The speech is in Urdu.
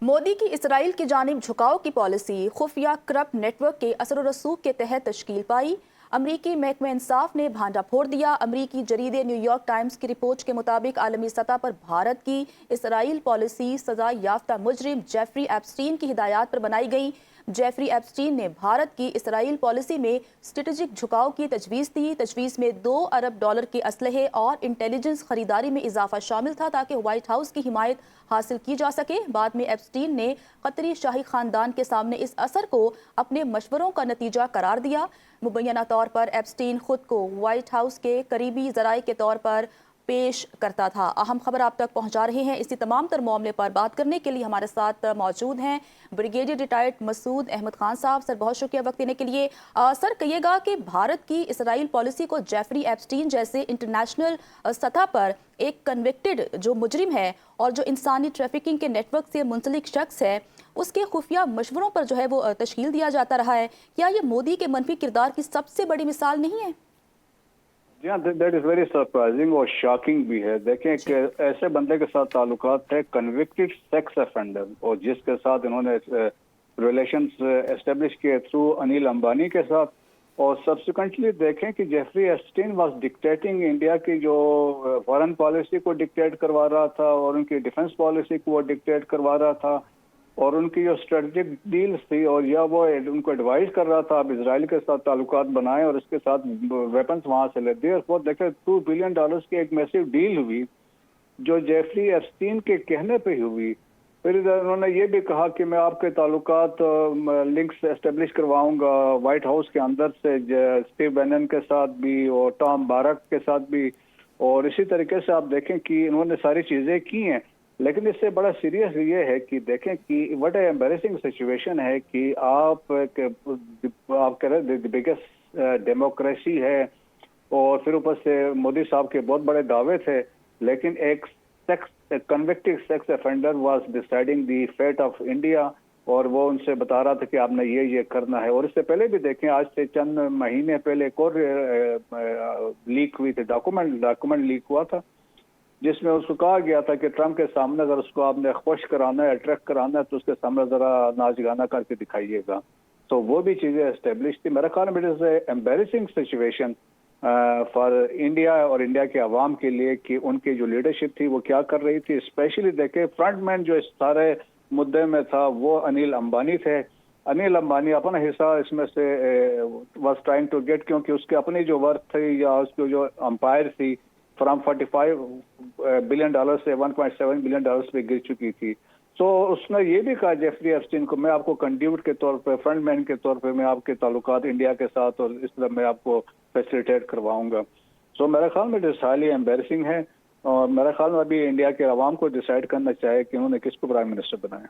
مودی کی اسرائیل کی جانب جھکاؤ کی پالیسی خفیہ کرپٹ نیٹ ورک کے اثر و رسوخ کے تحت تشکیل پائی۔ امریکی محکمہ انصاف نے بھانڈا پھوڑ دیا۔ امریکی جریدے نیو یارک ٹائمز کی رپورٹ کے مطابق عالمی سطح پر بھارت کی اسرائیل پالیسی سزا یافتہ مجرم جیفری ایپسٹین کی ہدایات پر بنائی گئی۔ جیفری ایپسٹین نے بھارت کی اسرائیل پالیسی میں اسٹریٹجک جھکاؤ کی تجویز دی۔ تجویز میں $2 ارب کے اسلحے اور انٹیلیجنس خریداری میں اضافہ شامل تھا تاکہ وائٹ ہاؤس کی حمایت حاصل کی جا سکے۔ بعد میں ایپسٹین نے قطری شاہی خاندان کے سامنے اس اثر کو اپنے مشوروں کا نتیجہ قرار دیا۔ مبینہ طور پر ایپسٹین خود کو وائٹ ہاؤس کے قریبی ذرائع کے طور پر پیش کرتا تھا۔ اہم خبر آپ تک پہنچا رہے ہیں۔ اسی تمام تر معاملے پر بات کرنے کے لیے ہمارے ساتھ موجود ہیں بریگیڈیئر ریٹائرڈ مسعود احمد خان صاحب۔ سر بہت شکریہ وقت دینے کے لیے۔ سر کہیے گا کہ بھارت کی اسرائیل پالیسی کو جیفری ایپسٹین جیسے انٹرنیشنل سطح پر ایک کنوکٹڈ جو مجرم ہے اور جو انسانی ٹریفکنگ کے نیٹ ورک سے منسلک شخص ہے، اس کے خفیہ مشوروں پر جو ہے وہ تشکیل دیا جاتا رہا ہے، کیا یہ مودی کے منفی کردار کی سب سے بڑی مثال نہیں ہے؟ جی ہاں، دیٹ از ویری سرپرائزنگ اور شاکنگ بھی ہے۔ دیکھیں کہ ایسے بندے کے ساتھ تعلقات ہے کنوکٹڈ سیکس افینڈر، اور جس کے ساتھ انہوں نے ریلیشنز اسٹیبلش کیے تھرو انیل امبانی کے ساتھ، اور سبسیکوینٹلی دیکھیں کہ Jeffrey Epstein was dictating India کی جو فارن پالیسی کو ڈکٹیٹ کروا رہا تھا، اور ان کی ڈیفنس پالیسی کو وہ ڈکٹیٹ کروا رہا تھا، اور ان کی جو اسٹریٹجک ڈیلز تھی، اور یا وہ ان کو ایڈوائز کر رہا تھا آپ اسرائیل کے ساتھ تعلقات بنائیں اور اس کے ساتھ ویپنز وہاں سے لے دیں۔ اور دیکھیں $2 بلین کی ایک میسیو ڈیل ہوئی جو جیفری ایپسٹین کے کہنے پہ ہی ہوئی۔ پھر انہوں نے یہ بھی کہا کہ میں آپ کے تعلقات لنکس اسٹیبلش کرواؤں گا وائٹ ہاؤس کے اندر سے اسٹیو بینن کے ساتھ بھی اور ٹام بارک کے ساتھ بھی، اور اسی طریقے سے آپ دیکھیں کہ انہوں نے ساری چیزیں کی ہیں۔ لیکن اس سے بڑا سیریس یہ ہے کہ دیکھیں کہ وٹ اے ایمبیرسنگ سچویشن ہے کہ آپ کہہ رہے ہیں بگیسٹ ڈیموکریسی ہے، اور پھر اوپر سے مودی صاحب کے بہت بڑے دعوے تھے، لیکن ایک convicted sex offender was deciding the fate of India, اور وہ ان سے بتا رہا تھا کہ آپ نے یہ کرنا ہے۔ اور اس سے پہلے بھی دیکھیں، آج سے چند مہینے پہلے ایک اور لیک ہوئی تھی، ڈاکومنٹ لیک ہوا تھا جس میں اس کو کہا گیا تھا کہ ٹرمپ کے سامنے اگر اس کو آپ نے خوش کرانا ہے، اٹریکٹ کرانا ہے، تو اس کے سامنے ذرا ناچ گانا کر کے دکھائیے گا۔ تو وہ بھی چیزیں اسٹیبلش تھی۔ میرا خیال میں it is a embarrassing situation for India اور انڈیا کے عوام کے لیے کہ ان کی جو لیڈرشپ تھی وہ کیا کر رہی تھی۔ اسپیشلی دیکھیں فرنٹ مین جو اس سارے مدعے میں تھا وہ انیل امبانی تھے۔ انیل امبانی اپنا حصہ اس میں سے واز ٹرائنگ ٹو گیٹ، کیونکہ اس کے اپنی جو ورتھ تھی یا اس کی جو امپائر تھی فرام $45 بلین سے $1.7 بلین پہ گر چکی تھی۔ تو اس نے یہ بھی کہا جیفری ایپسٹین کو، میں آپ کو کنڈیوٹ کے طور پہ، فرنٹ مین کے طور پہ میں آپ کے تعلقات انڈیا کے ساتھ اور اس طرح میں آپ کو فیسیلیٹیٹ کرواؤں گا۔ سو میرے خیال میں ہائیلی ایمبیرسنگ ہے، اور میرے خیال میں ابھی انڈیا کے عوام کو ڈیسائیڈ کرنا چاہے کہ انہوں نے کس کو پرائم منسٹر بنایا۔